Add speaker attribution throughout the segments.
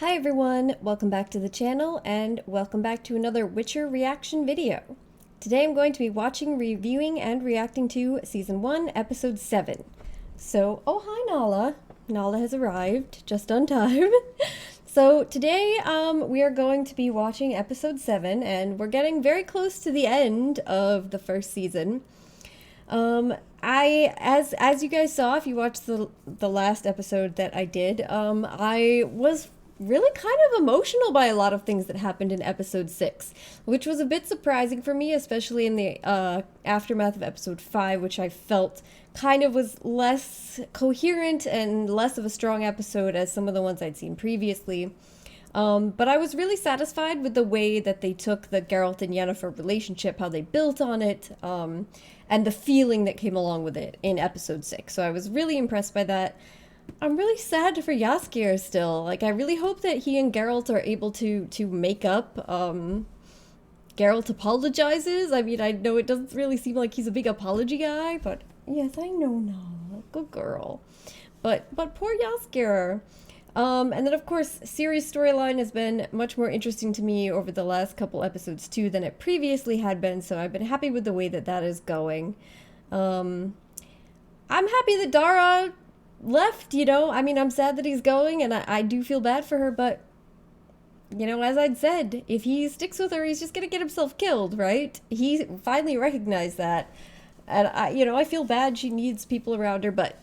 Speaker 1: Hi everyone, welcome back to the channel and welcome back to another Witcher reaction video. Today I'm going to be watching, reviewing, and reacting to Season 1, Episode 7. So, oh hi Nala. Nala has arrived, just on time. So today we are going to be watching Episode 7 and we're getting very close to the end of the first season. As you guys saw, if you watched the last episode that I did, I was really kind of emotional by a lot of things that happened in episode 6, which was a bit surprising for me, especially in the aftermath of episode 5, which I felt kind of was less coherent and less of a strong episode as some of the ones I'd seen previously. But I was really satisfied with the way that they took the Geralt and Yennefer relationship, how they built on it, and the feeling that came along with it in episode 6. So I was really impressed by that. I'm really sad for Jaskier still. Like, I really hope that he and Geralt are able to make up. Geralt apologizes. I mean, I know it doesn't really seem like he's a big apology guy, but yes, I know now. Good girl. But poor Jaskier. And then, of course, Ciri's storyline has been much more interesting to me over the last couple episodes, too, than it previously had been, so I've been happy with the way that that is going. I'm happy that Dara left, you know? I mean, I'm sad that he's going, and I do feel bad for her, but, you know, as I'd said, if he sticks with her, he's just gonna get himself killed, right? He finally recognized that, and I feel bad she needs people around her, but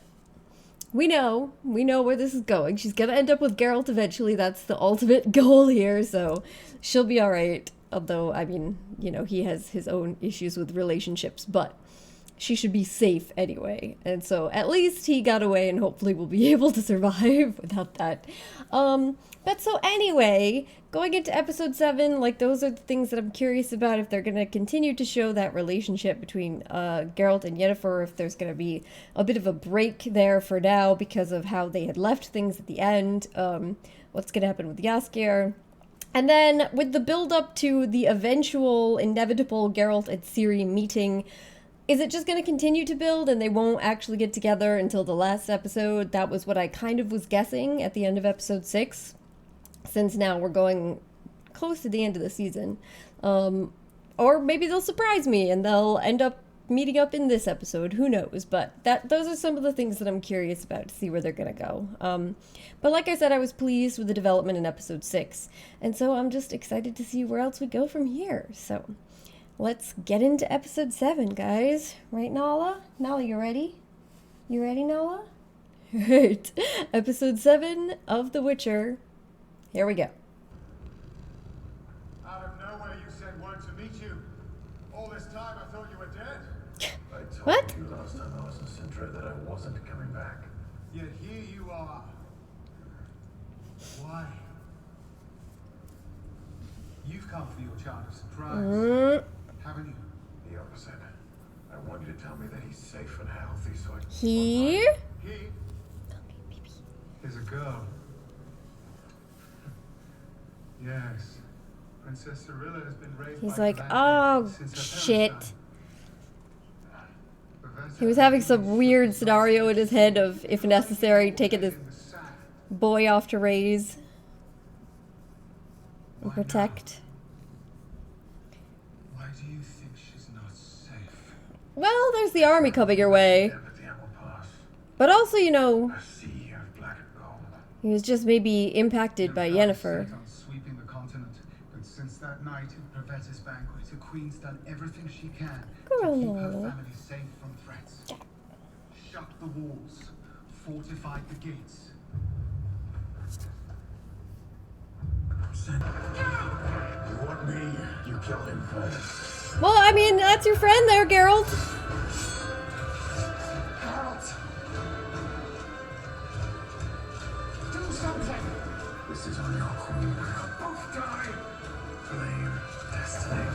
Speaker 1: we know where this is going. She's gonna end up with Geralt eventually. That's the ultimate goal here, so she'll be alright. Although, I mean, he has his own issues with relationships, but she should be safe anyway. And so at least he got away and hopefully we'll be able to survive without that. But so anyway, going into episode 7, like, those are the things that I'm curious about, if they're going to continue to show that relationship between Geralt and Yennefer, if there's going to be a bit of a break there for now because of how they had left things at the end, what's going to happen with Jaskier. And then with the build up to the eventual inevitable Geralt and Ciri meeting, is it just going to continue to build and they won't actually get together until the last episode? That was what I kind of was guessing at the end of episode 6, since now we're going close to the end of the season. Or maybe they'll surprise me and they'll end up meeting up in this episode. Who knows? But those are some of the things that I'm curious about to see where they're going to go. But like I said, I was pleased with the development in episode 6. And so I'm just excited to see where else we go from here. So let's get into episode 7, guys. Right, Nala? Nala, you ready? You ready, Nala? Right. Episode 7 of The Witcher. Here we go.
Speaker 2: Out of nowhere, you sent word to meet you. All this time, I thought you were dead.
Speaker 3: I told
Speaker 1: What?
Speaker 3: you last time I was in Cintra that I wasn't coming back.
Speaker 2: Yet here you are. Why? You've come for your child of surprise, haven't you?
Speaker 3: The opposite. I want you to tell me that he's safe and healthy so I can...
Speaker 1: Here?
Speaker 2: He is a girl. Yes. Princess Cirilla has been raised
Speaker 1: He's
Speaker 2: by
Speaker 1: like,
Speaker 2: Valentina
Speaker 1: oh,
Speaker 2: since her
Speaker 1: shit.
Speaker 2: parents died.
Speaker 1: He was having some weird scenario in his head of, if necessary, taking this boy off to raise and protect.
Speaker 2: Why do you think she's not safe?
Speaker 1: Well, there's the army coming your way.
Speaker 3: Empathy will pass.
Speaker 1: But also,
Speaker 3: A sea of black and gold.
Speaker 1: he was just maybe impacted by Yennefer.
Speaker 2: Set on sweeping the continent, but since that night at Pavetta's banquet, the Queen's done everything she can to keep her family safe from threats. Shut the walls, fortified the gates.
Speaker 3: You want me? You kill him first.
Speaker 1: Well, I mean, that's your friend there, Geralt.
Speaker 3: Geralt! Do something! This is on your queen. We'll both die! Blame destiny.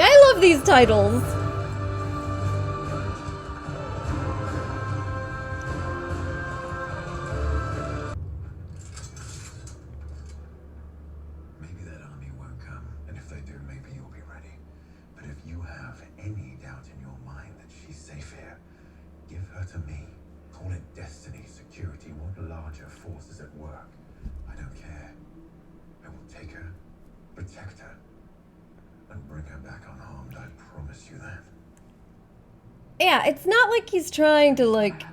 Speaker 1: I love these titles.
Speaker 3: Maybe that army won't come, and if they do, maybe you'll be ready. But if you have any doubt in your mind that she's safe here, give her to me. Call it destiny, security, what larger force is at work. I don't care. I will take her, protect her, and bring her back unharmed. I promise you that.
Speaker 1: Yeah, it's not like he's trying to, like...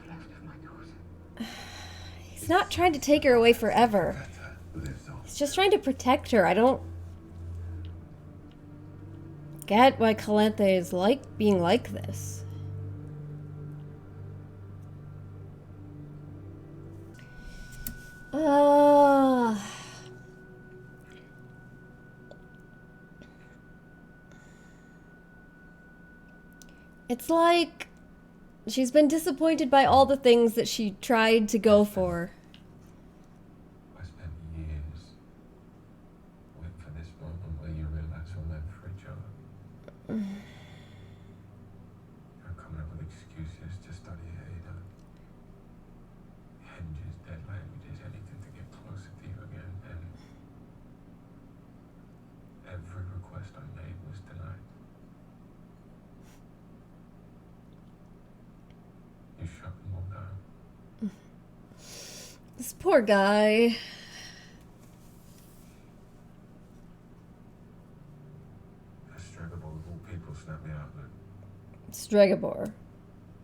Speaker 1: He's not trying to take her away forever. He's just trying to protect her. I don't get why Calanthe is like being like this. It's like she's been disappointed by all the things that she tried to go for.
Speaker 3: I spent years waiting for this moment where you realize we're meant for each other. You're coming up with excuses to study Ada. Hinges, dead languages, anything to get closer to you again. And every request I made was denied. You shut them all down.
Speaker 1: This poor guy.
Speaker 3: A Stregobor of all people snapped me out, but
Speaker 1: Stregobor.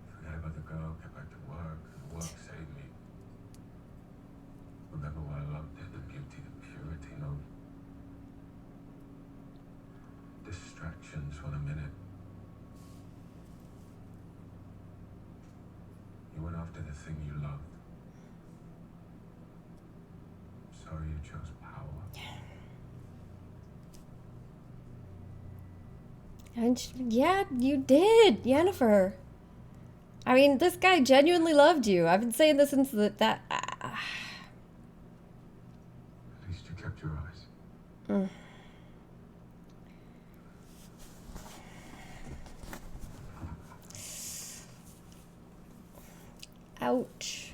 Speaker 3: forget about the girl, get back to work, and work saved me. Remember what I loved it, the beauty, the purity, no distractions for a minute. You went after the thing you loved. Sorry you chose power.
Speaker 1: And yeah, you did, Yennefer. I mean, this guy genuinely loved you. I've been saying this since that.
Speaker 3: At least you kept your eyes.
Speaker 1: Ouch.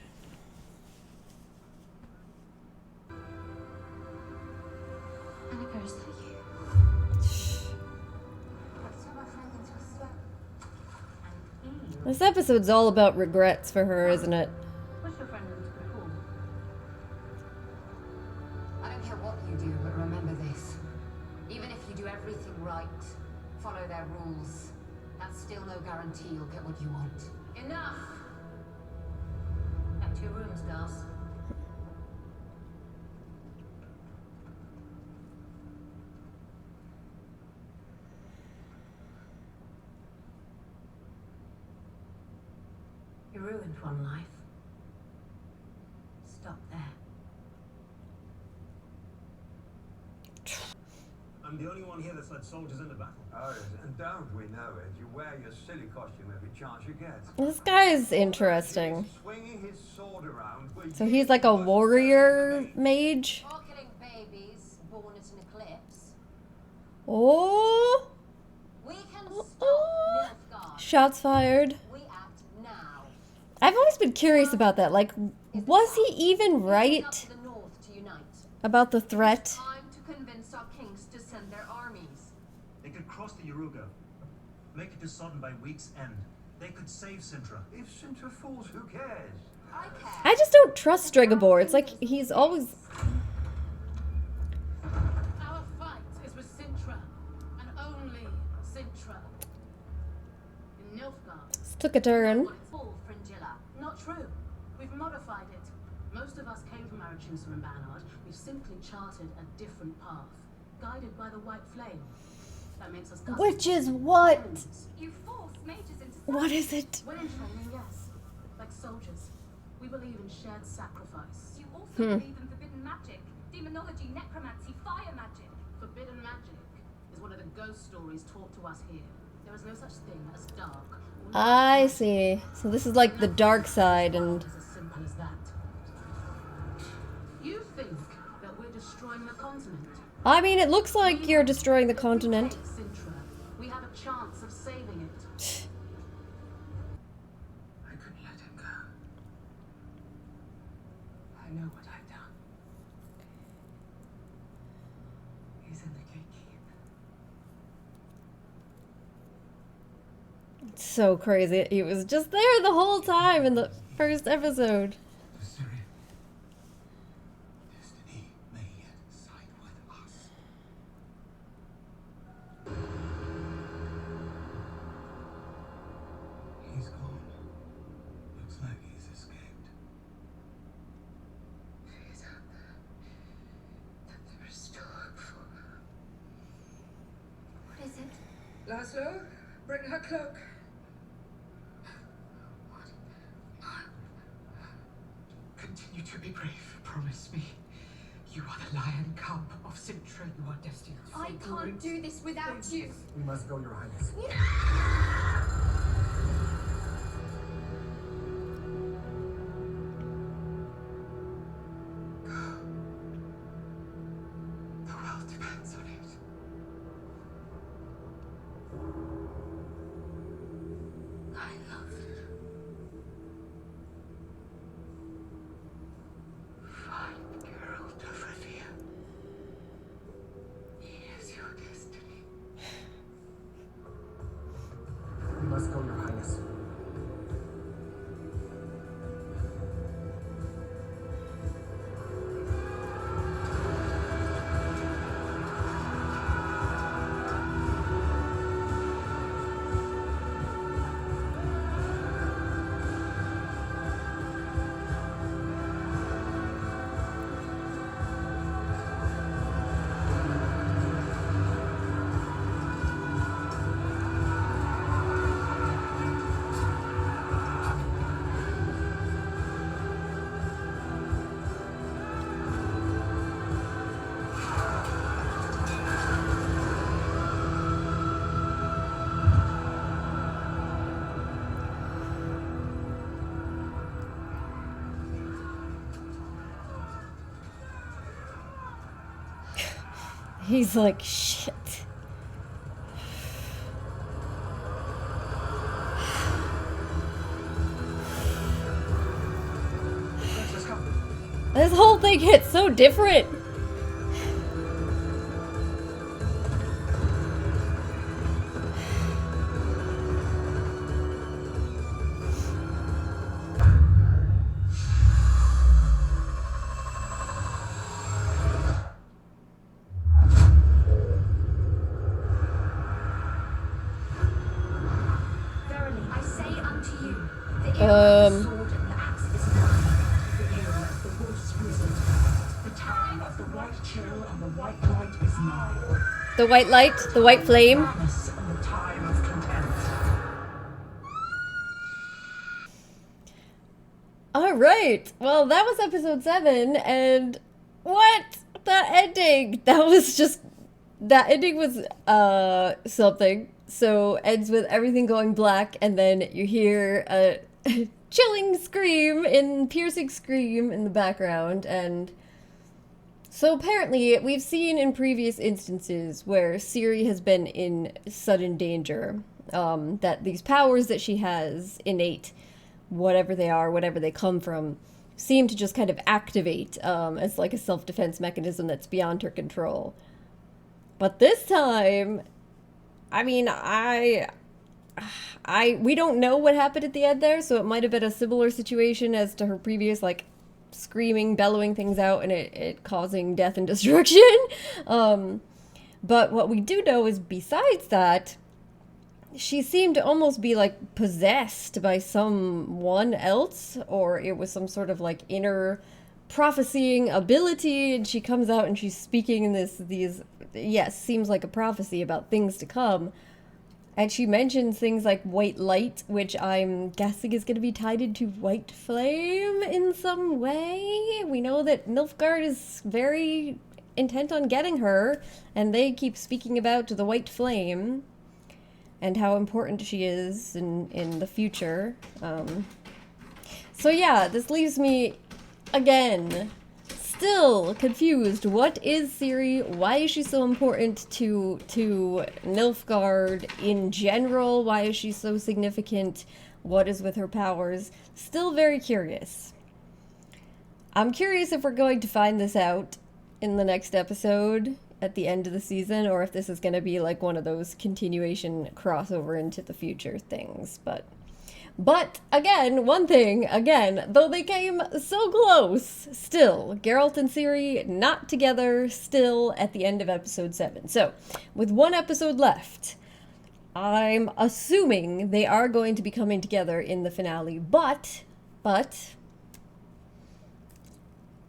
Speaker 4: Annika, is that you?
Speaker 1: This episode's all about regrets for her, isn't it?
Speaker 4: What's your friend into the pool?
Speaker 5: I don't care what you do, but remember this. Even if you do everything right, follow their rules, that's still no guarantee you'll get what you want.
Speaker 4: Enough! Back to your rooms, girls. You ruined one life. Stop there.
Speaker 6: I'm the only one here that's led soldiers into battle.
Speaker 7: Oh, and don't we know it? You wear your silly costume every chance you get.
Speaker 1: This guy is interesting.
Speaker 7: Swinging his sword around.
Speaker 1: So he's like a warrior mage.
Speaker 5: Or killing babies born at an eclipse.
Speaker 1: Oh!
Speaker 5: We can
Speaker 1: Oh.
Speaker 5: stop Nilfgaard.
Speaker 1: Shots fired.
Speaker 5: We act now.
Speaker 1: I've always been curious about that. Like, was he even
Speaker 5: We're
Speaker 1: right
Speaker 5: up to the north to unite.
Speaker 1: about the threat?
Speaker 5: Time to convince our kings to send their armies.
Speaker 6: They could cross the Yaruga, make it to Sodden by week's end. They could save Cintra.
Speaker 7: If Cintra falls, who cares?
Speaker 5: I care.
Speaker 1: I just don't trust Stregobor. It's like he's always...
Speaker 4: Our fight is with Cintra, and only Cintra. In Nilfgaard,
Speaker 1: took a turn.
Speaker 4: what it's all Fringilla. Not true. We've modified it. Most of us came from Aretusa and Banard. We've simply charted a different path, guided by the white flame. That makes us cousins.
Speaker 1: Which is what?
Speaker 4: You force mages into
Speaker 1: What is it?
Speaker 4: We're in training, yes. Like soldiers. We believe in shared sacrifice.
Speaker 8: You also believe in forbidden magic, demonology, necromancy, fire magic.
Speaker 4: Forbidden magic is one of the ghost stories taught to us here. There is no such thing as dark.
Speaker 1: I see. So this is like the dark side and...
Speaker 4: It's as simple as that. You think that we're destroying the continent?
Speaker 1: I mean, it looks like you're destroying the continent.
Speaker 4: Take Cintra. We have a chance of saving it.
Speaker 5: I couldn't let him go. I know what I've done. He's in the gatekeep.
Speaker 1: So crazy. He was just there the whole time in the first episode.
Speaker 2: Syria. Destiny may yet side with us. He's gone. Looks like he's escaped.
Speaker 5: She's out there. That there is still hope for her. What is it?
Speaker 9: Laszlo, bring her cloak.
Speaker 5: What? No.
Speaker 9: Continue to be brave. Promise me. You are the lion cub of Cintra. You are destined to
Speaker 5: I
Speaker 9: fight the
Speaker 5: can't
Speaker 9: rings.
Speaker 5: do this without you.
Speaker 3: We must go, Your Highness.
Speaker 9: The world depends on it.
Speaker 5: I love it.
Speaker 9: Find Geralt of Rivia. He is your destiny.
Speaker 3: We must go, Your Highness.
Speaker 1: He's like, shit. This whole thing hits so different.
Speaker 8: Verily, I say unto you, the era of the sword and the axe is nigh.
Speaker 10: The era of the wolf's risen. The time of the white chill and the white light is nigh.
Speaker 1: The white light, the white flame.
Speaker 10: Darkness and the time of content.
Speaker 1: All right. Well, that was episode 7, and what? That ending. That ending was something. So ends with everything going black, and then you hear a piercing scream in the background, and so apparently we've seen in previous instances where Ciri has been in sudden danger, that these powers that she has innate, whatever they are, whatever they come from, seem to just kind of activate as like a self-defense mechanism that's beyond her control. But this time, I mean, we don't know what happened at the end there, so it might have been a similar situation as to her previous, like, screaming, bellowing things out, and it causing death and destruction. But what we do know is, besides that, she seemed to almost be, like, possessed by someone else, or it was some sort of, like, inner prophesying ability, and she comes out and she's speaking in seems like a prophecy about things to come. And she mentions things like white light, which I'm guessing is going to be tied into white flame in some way. We know that Nilfgaard is very intent on getting her, and they keep speaking about the white flame and how important she is in the future. So yeah, this leaves me, again, still confused. What is Ciri? Why is she so important to Nilfgaard in general? Why is she so significant? What is with her powers? Still very curious. I'm curious if we're going to find this out in the next episode. at the end of the season, or if this is going to be like one of those continuation crossover into the future things. But again, one thing, again, though they came so close, still, Geralt and Ciri not together, still at the end of episode 7. So, with one episode left, I'm assuming they are going to be coming together in the finale, but,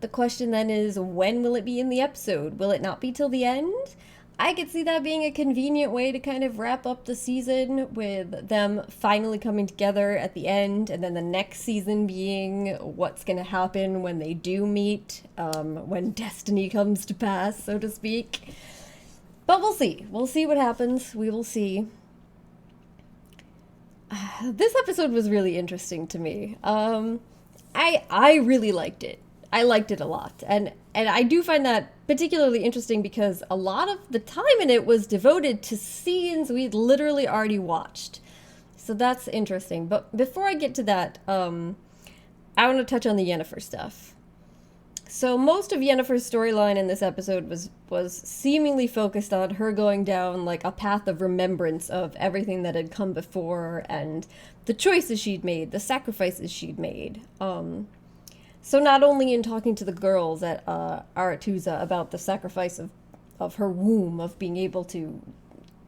Speaker 1: the question then is, when will it be in the episode? Will it not be till the end? I could see that being a convenient way to kind of wrap up the season with them finally coming together at the end, and then the next season being what's going to happen when they do meet, when destiny comes to pass, so to speak. But we'll see. We'll see what happens. We will see. This episode was really interesting to me. I really liked it. I liked it a lot. And I do find that particularly interesting because a lot of the time in it was devoted to scenes we'd literally already watched. So that's interesting. But before I get to that, I want to touch on the Yennefer stuff. So most of Yennefer's storyline in this episode was seemingly focused on her going down like a path of remembrance of everything that had come before and the choices she'd made, the sacrifices she'd made. So not only in talking to the girls at Aretuza about the sacrifice of her womb, of being able to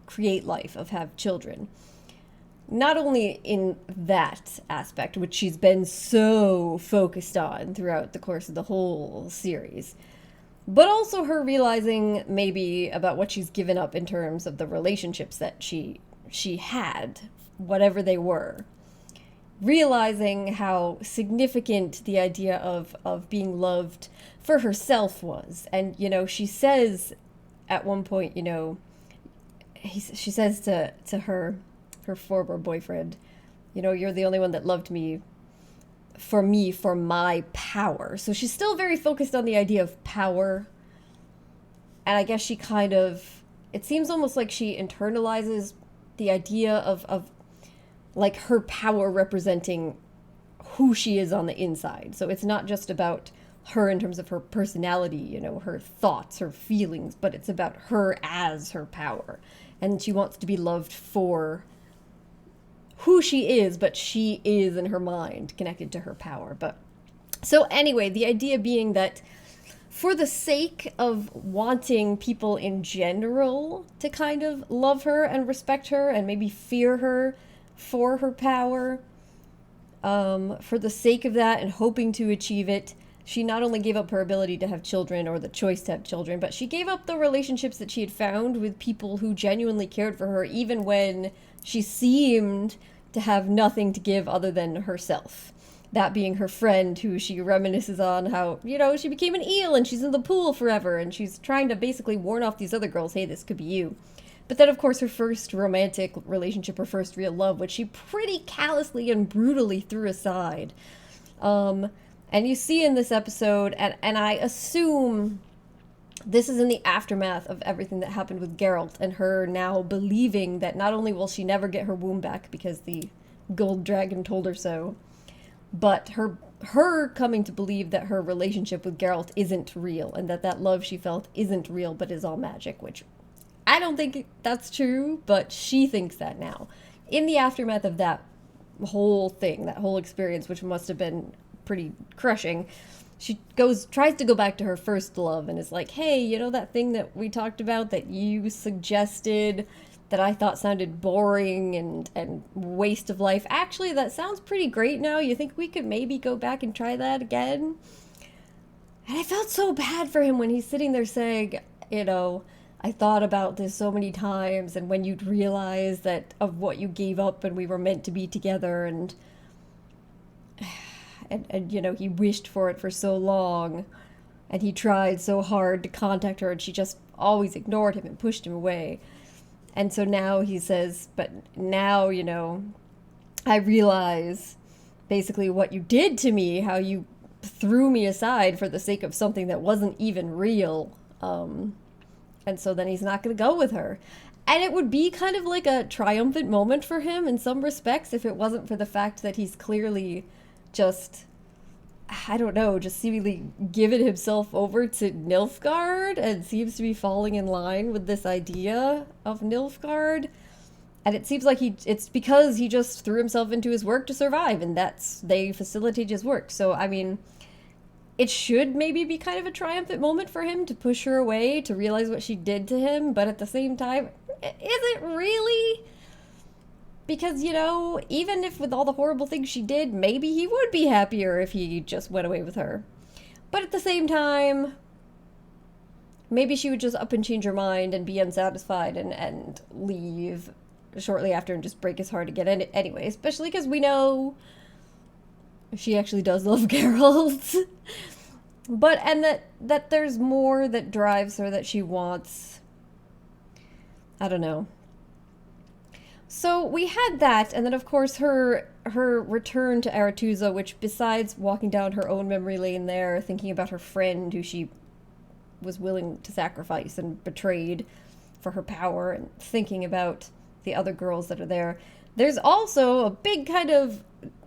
Speaker 1: create life, of have children. Not only in that aspect, which she's been so focused on throughout the course of the whole series, but also her realizing maybe about what she's given up in terms of the relationships that she had, whatever they were. Realizing how significant the idea of being loved for herself was. And, you know, she says at one point, you know, she says to her former boyfriend, you know, you're the only one that loved me, for my power. So she's still very focused on the idea of power. And I guess she kind of, it seems almost like she internalizes the idea of like her power representing who she is on the inside. So it's not just about her in terms of her personality, you know, her thoughts, her feelings, but it's about her as her power. And she wants to be loved for who she is, but she is in her mind connected to her power. But so anyway, the idea being that for the sake of wanting people in general to kind of love her and respect her and maybe fear her for her power, for the sake of that and hoping to achieve it, she not only gave up her ability to have children or the choice to have children, but she gave up the relationships that she had found with people who genuinely cared for her, even when she seemed to have nothing to give other than herself. That being her friend, who she reminisces on how, you know, she became an eel and she's in the pool forever, and she's trying to basically warn off these other girls, hey, this could be you. But then, of course, her first romantic relationship, her first real love, which she pretty callously and brutally threw aside. And you see in this episode, and I assume this is in the aftermath of everything that happened with Geralt and her now believing that not only will she never get her womb back because the gold dragon told her so, but her coming to believe that her relationship with Geralt isn't real and that love she felt isn't real but is all magic, which I don't think that's true, but she thinks that now. In the aftermath of that whole thing, that whole experience, which must have been pretty crushing, she tries to go back to her first love and is like, hey, you know that thing that we talked about that you suggested that I thought sounded boring and waste of life? Actually, that sounds pretty great now. You think we could maybe go back and try that again? And I felt so bad for him when he's sitting there saying, you know, I thought about this so many times, and when you'd realize that of what you gave up and we were meant to be together, and you know, he wished for it for so long, and he tried so hard to contact her, and she just always ignored him and pushed him away. And so now he says, but now, you know, I realize basically what you did to me, how you threw me aside for the sake of something that wasn't even real. And so then he's not going to go with her. And it would be kind of like a triumphant moment for him in some respects if it wasn't for the fact that he's clearly just I don't know, just seemingly given himself over to Nilfgaard and seems to be falling in line with this idea of Nilfgaard. And it seems like it's because he just threw himself into his work to survive, and they facilitate his work. So, I mean, it should maybe be kind of a triumphant moment for him to push her away, to realize what she did to him, but at the same time, is it really? Because, even if with all the horrible things she did, maybe he would be happier if he just went away with her. But at the same time, maybe she would just up and change her mind and be unsatisfied and leave shortly after and just break his heart again anyway, especially because we know she actually does love Geralt. And that there's more that drives her, that she wants. I don't know. So we had that, and then of course her return to Aretuza, which besides walking down her own memory lane there, thinking about her friend who she was willing to sacrifice and betrayed for her power, and thinking about the other girls that are there. There's also a big kind of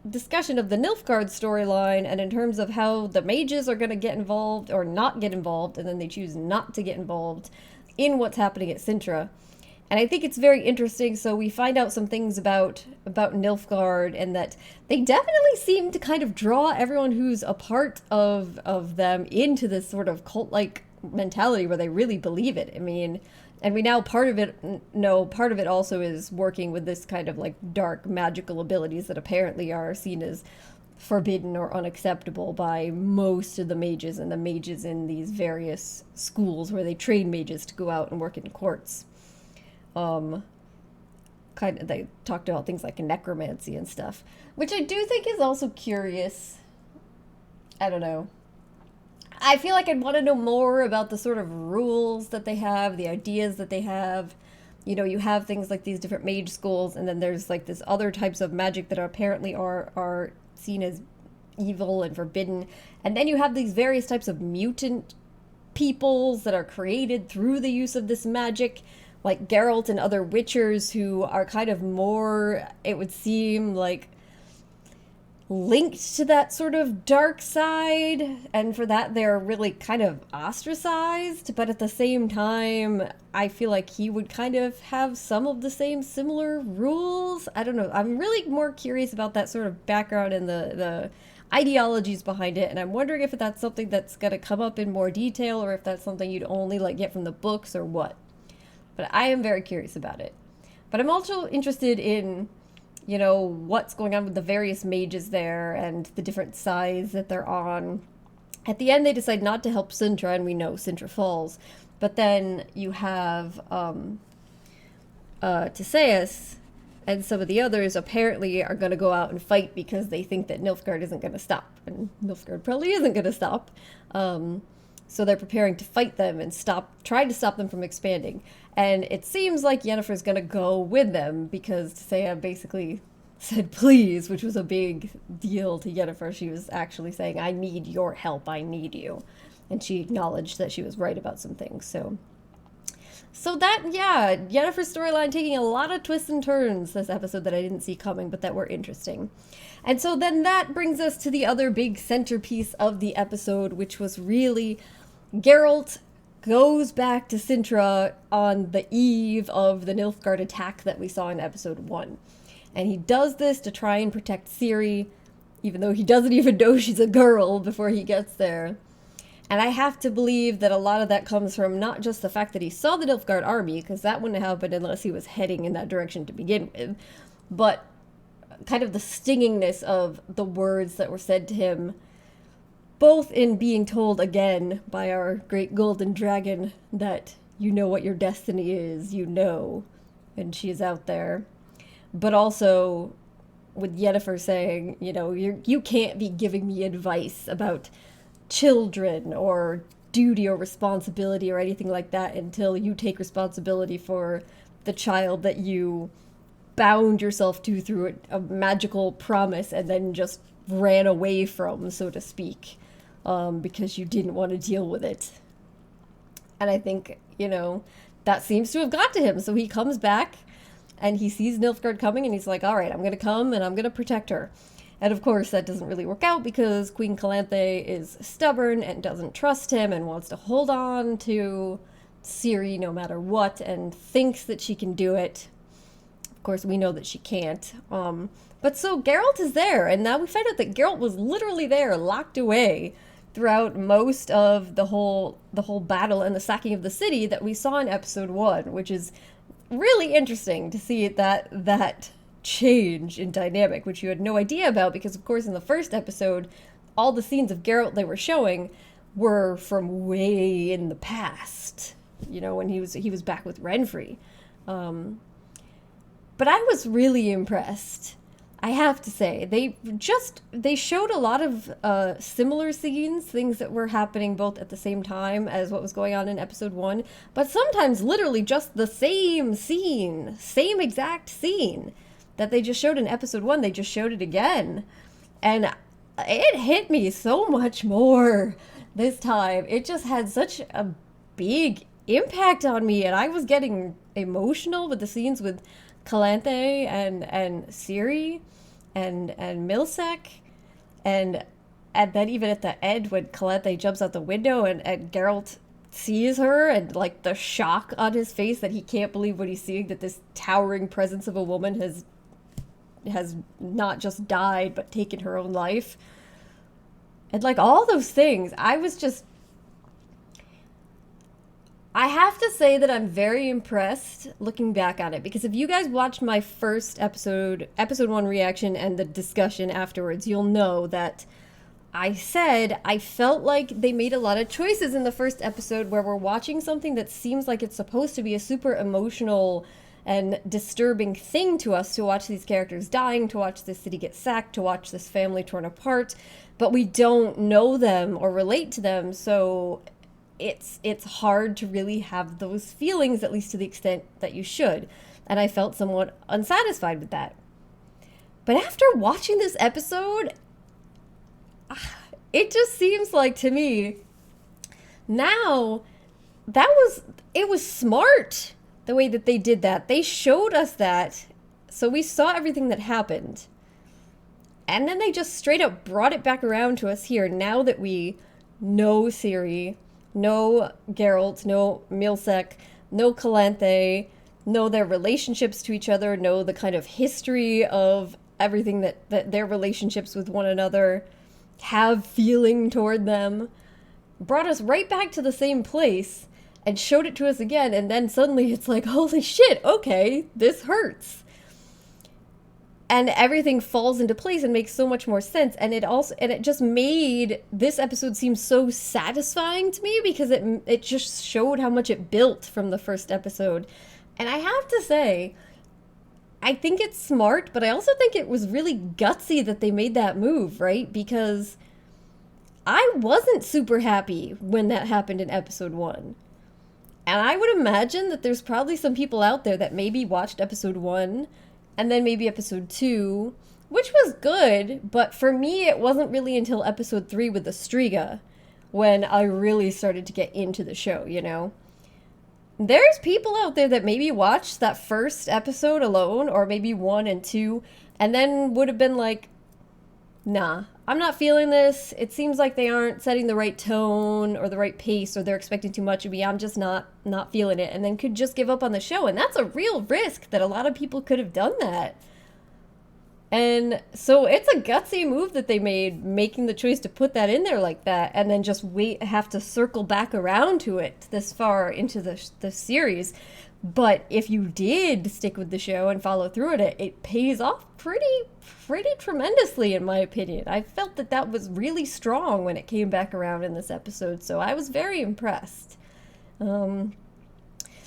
Speaker 1: discussion of the Nilfgaard storyline, and in terms of how the mages are going to get involved or not get involved, and then they choose not to get involved in what's happening at Cintra. And I think it's very interesting. So we find out some things about Nilfgaard, and that they definitely seem to kind of draw everyone who's a part of them into this sort of cult-like mentality where they really believe it. I mean, and we now part of it also is working with this kind of like dark magical abilities that apparently are seen as forbidden or unacceptable by most of the mages and the mages in these various schools where they train mages to go out and work in courts. They talked about things like necromancy and stuff, which I do think is also curious. I don't know. I feel like I'd want to know more about the sort of rules that they have, the ideas that they have. You have things like these different mage schools, and then there's like this other types of magic that apparently are seen as evil and forbidden. And then you have these various types of mutant peoples that are created through the use of this magic, like Geralt and other witchers who are kind of more, it would seem like, linked to that sort of dark side, and for that they're really kind of ostracized, but at the same time I feel like he would kind of have some of the same similar rules. I don't know. I'm really more curious about that sort of background and the ideologies behind it, and I'm wondering if that's something that's going to come up in more detail, or if that's something you'd only like get from the books or what. But I am very curious about it. But I'm also interested in what's going on with the various mages there and the different sides that they're on. At the end, they decide not to help Cintra, and we know Cintra falls. But then you have Theseus and some of the others apparently are going to go out and fight because they think that Nilfgaard isn't going to stop. And Nilfgaard probably isn't going to stop. So they're preparing to fight them and trying to stop them from expanding. And it seems like Yennefer's going to go with them because Tisea basically said please, which was a big deal to Yennefer. She was actually saying, I need your help, I need you. And she acknowledged that she was right about some things. So that, yeah, Yennefer's storyline taking a lot of twists and turns this episode that I didn't see coming, but that were interesting. And so then that brings us to the other big centerpiece of the episode, which was really Geralt goes back to Cintra on the eve of the Nilfgaard attack that we saw in episode 1. And he does this to try and protect Ciri, even though he doesn't even know she's a girl before he gets there. And I have to believe that a lot of that comes from not just the fact that he saw the Nilfgaard army, because that wouldn't have happened unless he was heading in that direction to begin with, but kind of the stingingness of the words that were said to him, both in being told again by our great golden dragon that you know what your destiny is, and she is out there, but also with Yennefer saying, you can't be giving me advice about children or duty or responsibility or anything like that until you take responsibility for the child that you bound yourself to through a magical promise and then just ran away from, so to speak, because you didn't want to deal with it. And I think, that seems to have got to him. So he comes back and he sees Nilfgaard coming and he's like, all right, I'm going to come and I'm going to protect her. And of course, that doesn't really work out because Queen Calanthe is stubborn and doesn't trust him and wants to hold on to Ciri no matter what and thinks that she can do it. Of course, we know that she can't. But so Geralt is there, and now we find out that Geralt was literally there, locked away throughout most of the whole battle and the sacking of the city that we saw in episode 1, which is really interesting to see that change in dynamic, which you had no idea about because, of course, in the first episode, all the scenes of Geralt they were showing were from way in the past, you know, when he was back with Renfri. But I was really impressed. I have to say, they showed a lot of similar scenes, things that were happening both at the same time as what was going on in episode 1, but sometimes literally just the same scene, same exact scene that they just showed in episode 1, they just showed it again. And it hit me so much more this time. It just had such a big impact on me, and I was getting emotional with the scenes with Calanthe and Ciri and Milsec, and then even at the end when Calanthe jumps out the window and Geralt sees her, and like the shock on his face that he can't believe what he's seeing, that this towering presence of a woman has not just died but taken her own life, and like all those things. I have to say that I'm very impressed looking back on it, because if you guys watched my first episode 1 reaction and the discussion afterwards, you'll know that I said I felt like they made a lot of choices in the first episode where we're watching something that seems like it's supposed to be a super emotional and disturbing thing to us, to watch these characters dying, to watch this city get sacked, to watch this family torn apart, but we don't know them or relate to them, so it's hard to really have those feelings, at least to the extent that you should. And I felt somewhat unsatisfied with that. But after watching this episode, it just seems like to me now it was smart the way that they did that. They showed us that, so we saw everything that happened. And then they just straight up brought it back around to us here now that we know Ciri, no Geralt, no Milsec, no Calanthe, know their relationships to each other, know the kind of history of everything that their relationships with one another have feeling toward them. Brought us right back to the same place and showed it to us again, and then suddenly it's like, holy shit, okay, this hurts. And everything falls into place and makes so much more sense. And it just made this episode seem so satisfying to me, because it just showed how much it built from the first episode. And I have to say, I think it's smart, but I also think it was really gutsy that they made that move, right? Because I wasn't super happy when that happened in episode 1. And I would imagine that there's probably some people out there that maybe watched episode 1 and then maybe episode 2, which was good, but for me it wasn't really until episode 3 with the Striga when I really started to get into the show, you know? There's people out there that maybe watched that first episode alone, or maybe 1 and 2, and then would have been like, nah, I'm not feeling this. It seems like they aren't setting the right tone or the right pace, or they're expecting too much of me. I'm just not feeling it, and then could just give up on the show. And that's a real risk that a lot of people could have done that. And so it's a gutsy move that they made, making the choice to put that in there like that, and then just have to circle back around to it this far into the series. But if you did stick with the show and follow through with it, it pays off pretty tremendously, in my opinion. I felt that was really strong when it came back around in this episode, so I was very impressed.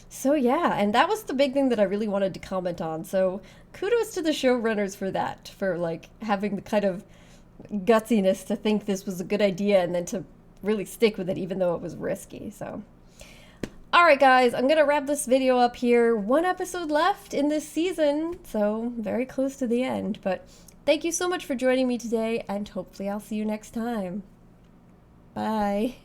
Speaker 1: So yeah, and that was the big thing that I really wanted to comment on. So kudos to the showrunners for that, for like having the kind of gutsiness to think this was a good idea and then to really stick with it even though it was risky. So alright guys, I'm gonna wrap this video up here. 1 episode left in this season, so very close to the end. But thank you so much for joining me today, and hopefully I'll see you next time. Bye.